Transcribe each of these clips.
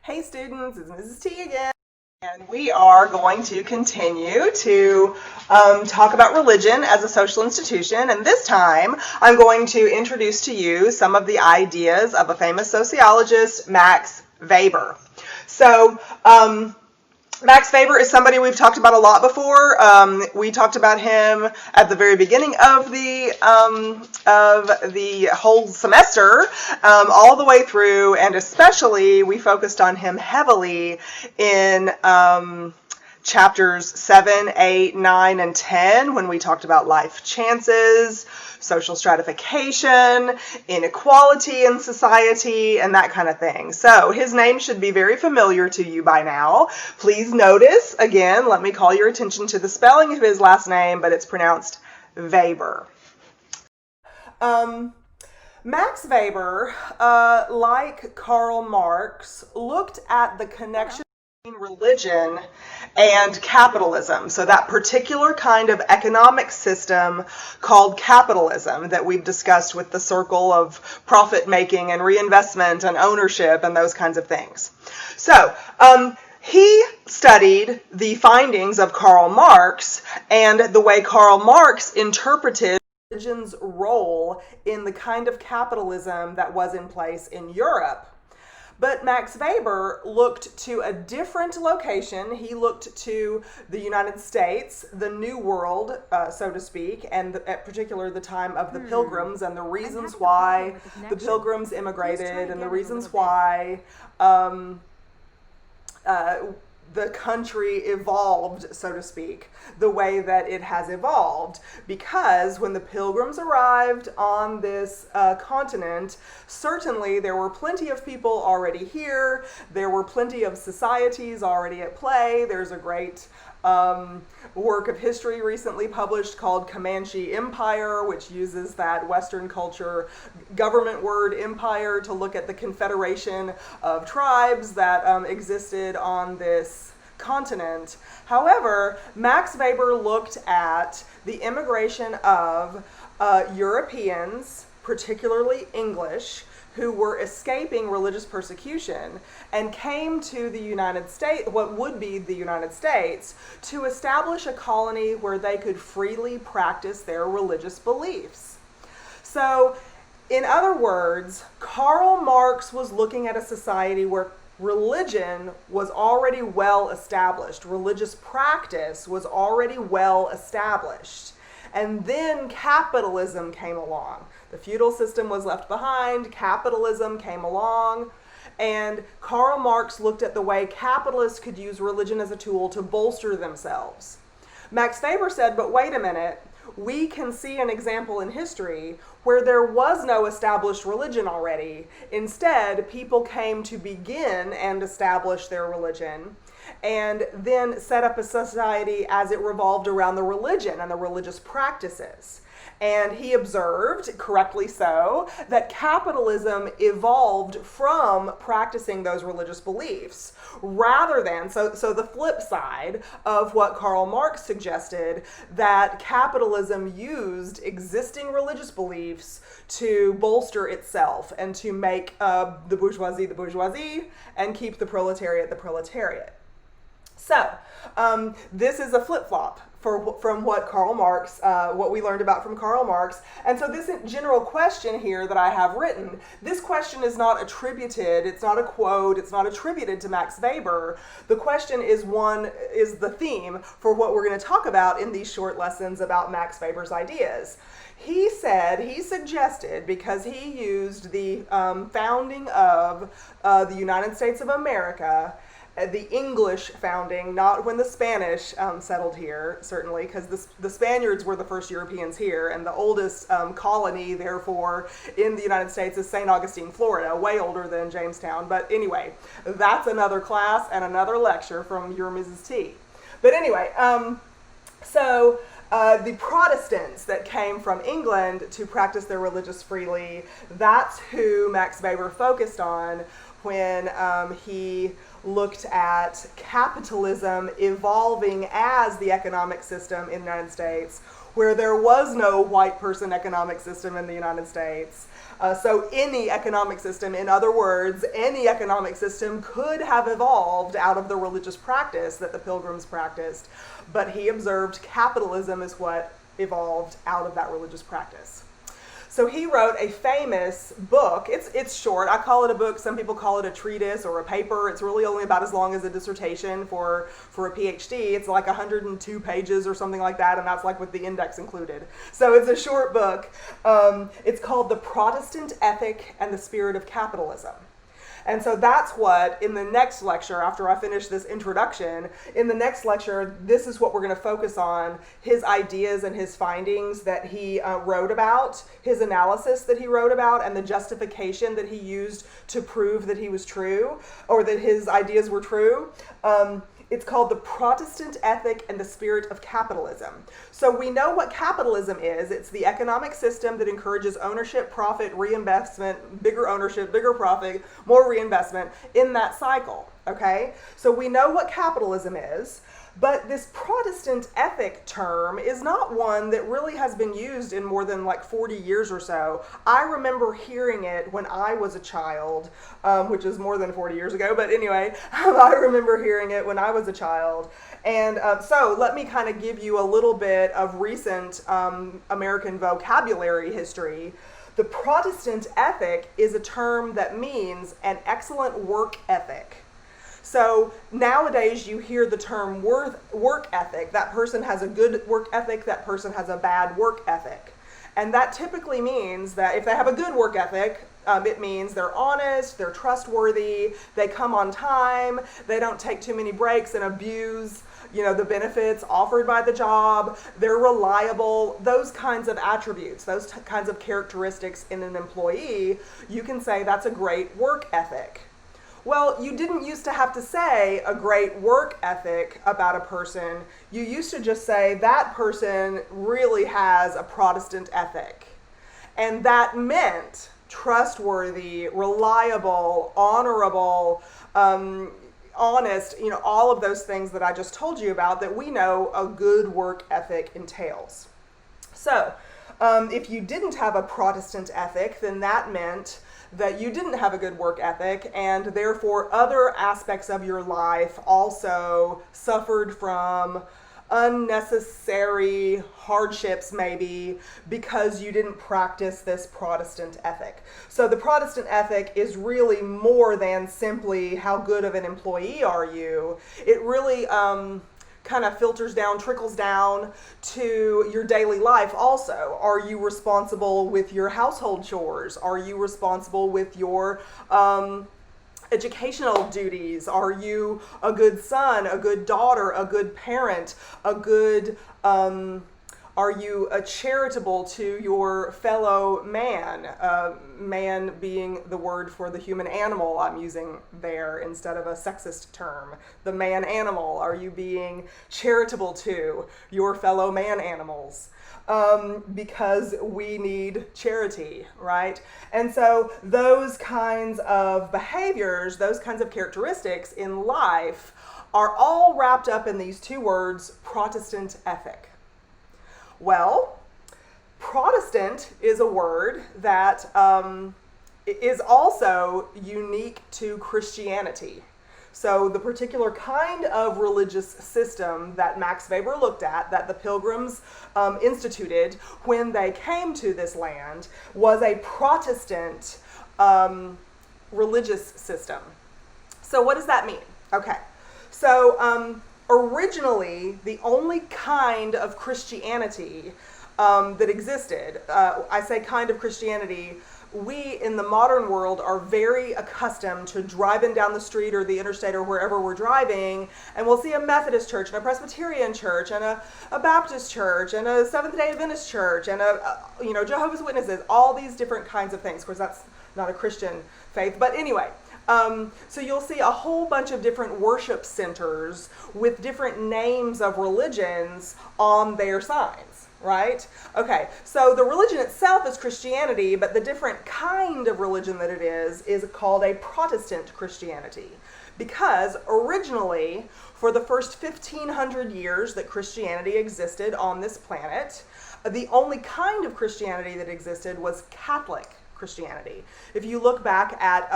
Hey students, it's Mrs. T again, and we are going to continue to talk about religion as a social institution, and this time I'm going to introduce to you some of the ideas of a famous sociologist, Max Weber. So, Max Weber is somebody we've talked about a lot before. We talked about him at the very beginning of the whole semester, all the way through, and especially we focused on him heavily in chapters 7, 8, 9, and 10 when we talked about life chances, social stratification, inequality in society, and that kind of thing. So his name should be very familiar to you by now. Please notice, again, let me call your attention to the spelling of his last name, but it's pronounced Weber. Max Weber, like Karl Marx, looked at the connection between religion and capitalism. So that particular kind of economic system called capitalism that we've discussed with the circle of profit making and reinvestment and ownership and those kinds of things. So he studied the findings of Karl Marx and the way Karl Marx interpreted religion's role in the kind of capitalism that was in place in Europe. But Max Weber looked to a different location. He looked to the United States, the New World, so to speak, and at particular the time of the Pilgrims and the reasons why the Pilgrims immigrated and the reasons why the country evolved, so to speak, the way that it has evolved. Because when the Pilgrims arrived on this continent, certainly there were plenty of people already here. There were plenty of societies already at play. There's a great work of history recently published called Comanche Empire, which uses that Western culture government word empire to look at the confederation of tribes that existed on this continent. However, Max Weber looked at the immigration of Europeans, particularly English, who were escaping religious persecution and came to the United States, what would be the United States, to establish a colony where they could freely practice their religious beliefs. So, in other words, Karl Marx was looking at a society where religion was already well established. Religious practice was already well established. And then capitalism came along. The feudal system was left behind, capitalism came along, and Karl Marx looked at the way capitalists could use religion as a tool to bolster themselves. Max Weber said, but wait a minute, we can see an example in history where there was no established religion already. Instead, people came to begin and establish their religion, and then set up a society as it revolved around the religion and the religious practices. And he observed, correctly so, that capitalism evolved from practicing those religious beliefs rather than, so the flip side of what Karl Marx suggested, that capitalism used existing religious beliefs to bolster itself and to make the bourgeoisie and keep the proletariat the proletariat. So, this is a flip-flop from what Karl Marx, what we learned about from Karl Marx. And so this general question here that I have written, this question is not attributed, it's not a quote, it's not attributed to Max Weber. The question is the theme for what we're going to talk about in these short lessons about Max Weber's ideas. He suggested, because he used the founding of the United States of America, the English founding, not when the Spanish settled here, certainly, because the Spaniards were the first Europeans here, and the oldest colony, therefore, in the United States is St. Augustine, Florida, way older than Jamestown. But anyway, that's another class and another lecture from your Mrs. T. But anyway, the Protestants that came from England to practice their religious freely, that's who Max Weber focused on when he looked at capitalism evolving as the economic system in the United States, where there was no white person economic system in the United States. So any economic system, in other words, any economic system could have evolved out of the religious practice that the Pilgrims practiced, but he observed capitalism is what evolved out of that religious practice. So he wrote a famous book. It's short. I call it a book. Some people call it a treatise or a paper. It's really only about as long as a dissertation for a PhD. It's like 102 pages or something like that, and that's like with the index included. So it's a short book. It's called The Protestant Ethic and the Spirit of Capitalism. And so that's what, in the next lecture, after I finish this introduction, in the next lecture, this is what we're going to focus on, his ideas and his findings that he wrote about, his analysis that he wrote about, and the justification that he used to prove that he was true, or that his ideas were true. It's called The Protestant Ethic and the Spirit of Capitalism. So we know what capitalism is. It's the economic system that encourages ownership, profit, reinvestment, bigger ownership, bigger profit, more reinvestment in that cycle, okay? So we know what capitalism is, but this Protestant ethic term is not one that really has been used in more than like 40 years or so. I remember hearing it when I was a child, which is more than 40 years ago, but anyway, I remember hearing it when I was a child. And so let me kind of give you a little bit of recent American vocabulary history. The Protestant ethic is a term that means an excellent work ethic. So nowadays you hear the term work ethic. That person has a good work ethic, that person has a bad work ethic. And that typically means that if they have a good work ethic, it means they're honest, they're trustworthy, they come on time, they don't take too many breaks and abuse, the benefits offered by the job, they're reliable, those kinds of attributes, those kinds of characteristics in an employee, you can say that's a great work ethic. Well, you didn't used to have to say a great work ethic about a person. You used to just say that person really has a Protestant ethic. And that meant trustworthy, reliable, honorable, honest, all of those things that I just told you about that we know a good work ethic entails. So, if you didn't have a Protestant ethic, then that meant that you didn't have a good work ethic, and therefore other aspects of your life also suffered from unnecessary hardships maybe because you didn't practice this Protestant ethic. So the Protestant ethic is really more than simply how good of an employee are you. It really kind of filters down, trickles down to your daily life also. Are you responsible with your household chores? Are you responsible with your educational duties? Are you a good son, a good daughter, a good parent, a good are you charitable to your fellow man? Man being the word for the human animal I'm using there instead of a sexist term. The man animal. Are you being charitable to your fellow man animals? Because we need charity, right? And so those kinds of behaviors, those kinds of characteristics in life are all wrapped up in these two words, Protestant ethic. Well, Protestant is a word that is also unique to Christianity. So the particular kind of religious system that Max Weber looked at, that the Pilgrims instituted when they came to this land, was a Protestant religious system. So what does that mean? Okay, so originally, the only kind of Christianity that existed, I say kind of Christianity, we in the modern world are very accustomed to driving down the street or the interstate or wherever we're driving, and we'll see a Methodist church and a Presbyterian church and a Baptist church and a Seventh-day Adventist church and a Jehovah's Witnesses, all these different kinds of things. Of course, that's not a Christian faith, but anyway. So you'll see a whole bunch of different worship centers with different names of religions on their signs, right? Okay, so the religion itself is Christianity, but the different kind of religion that it is called a Protestant Christianity. Because originally, for the first 1,500 years that Christianity existed on this planet, the only kind of Christianity that existed was Catholic Christianity. If you look back at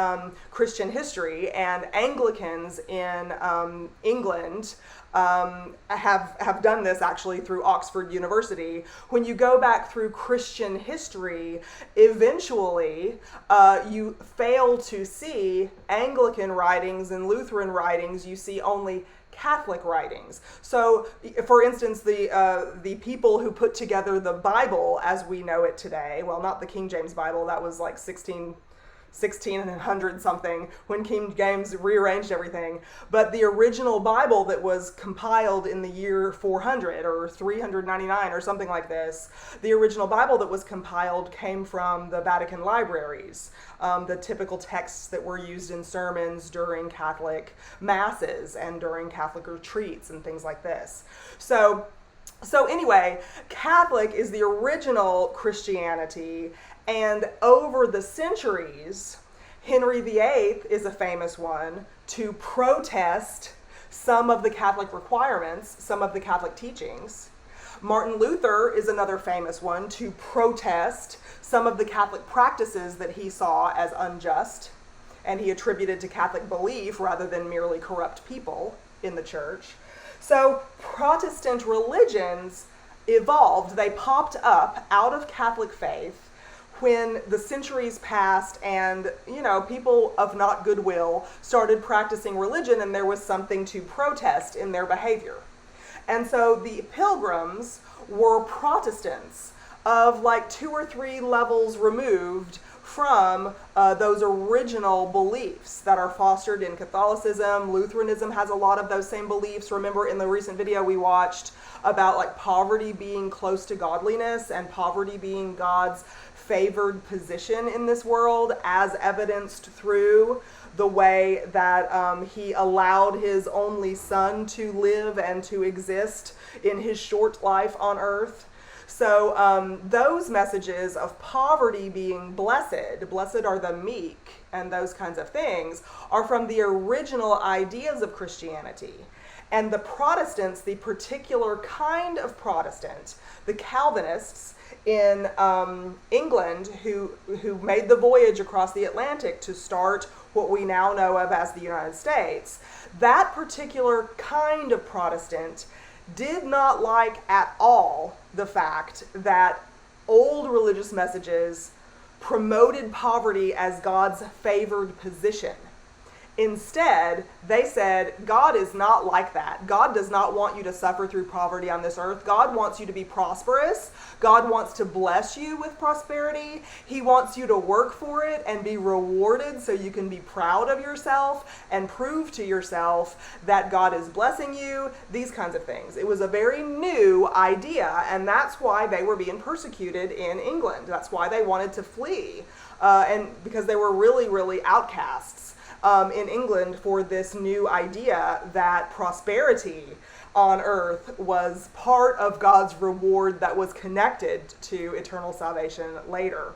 Christian history, and Anglicans in England have done this actually through Oxford University. When you go back through Christian history, eventually you fail to see Anglican writings and Lutheran writings. You see only Catholic writings. So, for instance, the people who put together the Bible as we know it today, well, not the King James Bible, that was like 1600 something when King James rearranged everything, but the original Bible that was compiled in the year 400 or 399 or something like this, the original Bible that was compiled came from the Vatican libraries, the typical texts that were used in sermons during Catholic masses and during Catholic retreats and things like this. So anyway, Catholic is the original Christianity. And over the centuries, Henry VIII is a famous one to protest some of the Catholic requirements, some of the Catholic teachings. Martin Luther is another famous one to protest some of the Catholic practices that he saw as unjust, and he attributed to Catholic belief rather than merely corrupt people in the church. So Protestant religions evolved. They popped up out of Catholic faith when the centuries passed and, people of not goodwill started practicing religion, and there was something to protest in their behavior. And so the Pilgrims were Protestants of like 2 or 3 levels removed from those original beliefs that are fostered in Catholicism. Lutheranism has a lot of those same beliefs. Remember in the recent video we watched about like poverty being close to godliness and poverty being God's favored position in this world, as evidenced through the way that he allowed his only son to live and to exist in his short life on earth. So those messages of poverty being blessed are the meek, and those kinds of things, are from the original ideas of Christianity. And the Protestants, the particular kind of Protestant, the Calvinists in England who made the voyage across the Atlantic to start what we now know of as the United States, that particular kind of Protestant did not like at all the fact that old religious messages promoted poverty as God's favored position. Instead, they said, God is not like that. God does not want you to suffer through poverty on this earth. God wants you to be prosperous. God wants to bless you with prosperity. He wants you to work for it and be rewarded so you can be proud of yourself and prove to yourself that God is blessing you, these kinds of things. It was a very new idea, and that's why they were being persecuted in England. That's why they wanted to flee, and because they were really, really outcasts in England for this new idea that prosperity on earth was part of God's reward that was connected to eternal salvation later.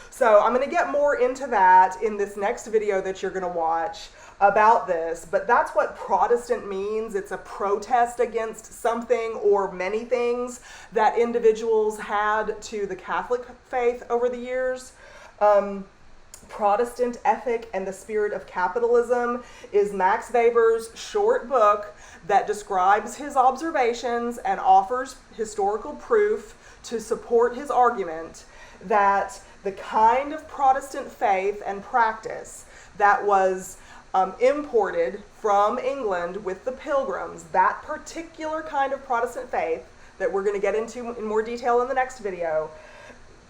So I'm going to get more into that in this next video that you're going to watch about this, but that's what Protestant means. It's a protest against something or many things that individuals had to the Catholic faith over the years. Protestant Ethic and the Spirit of Capitalism is Max Weber's short book that describes his observations and offers historical proof to support his argument that the kind of Protestant faith and practice that was imported from England with the Pilgrims, that particular kind of Protestant faith that we're going to get into in more detail in the next video,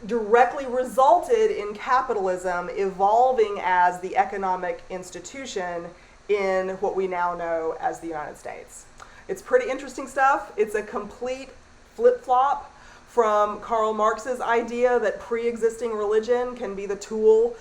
directly resulted in capitalism evolving as the economic institution in what we now know as the United States. It's pretty interesting stuff. It's a complete flip-flop from Karl Marx's idea that pre-existing religion can be the tool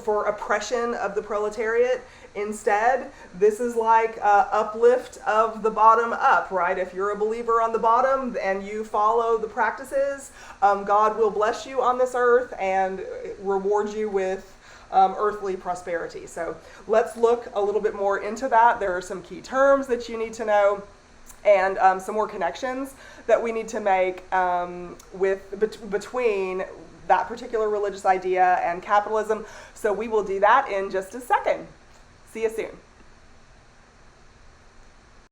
for oppression of the proletariat Instead, this is like uplift of the bottom up, right? If you're a believer on the bottom and you follow the practices, God will bless you on this earth and reward you with earthly prosperity. So let's look a little bit more into that. There are some key terms that you need to know, and some more connections that we need to make between that particular religious idea and capitalism. So we will do that in just a second. See you soon.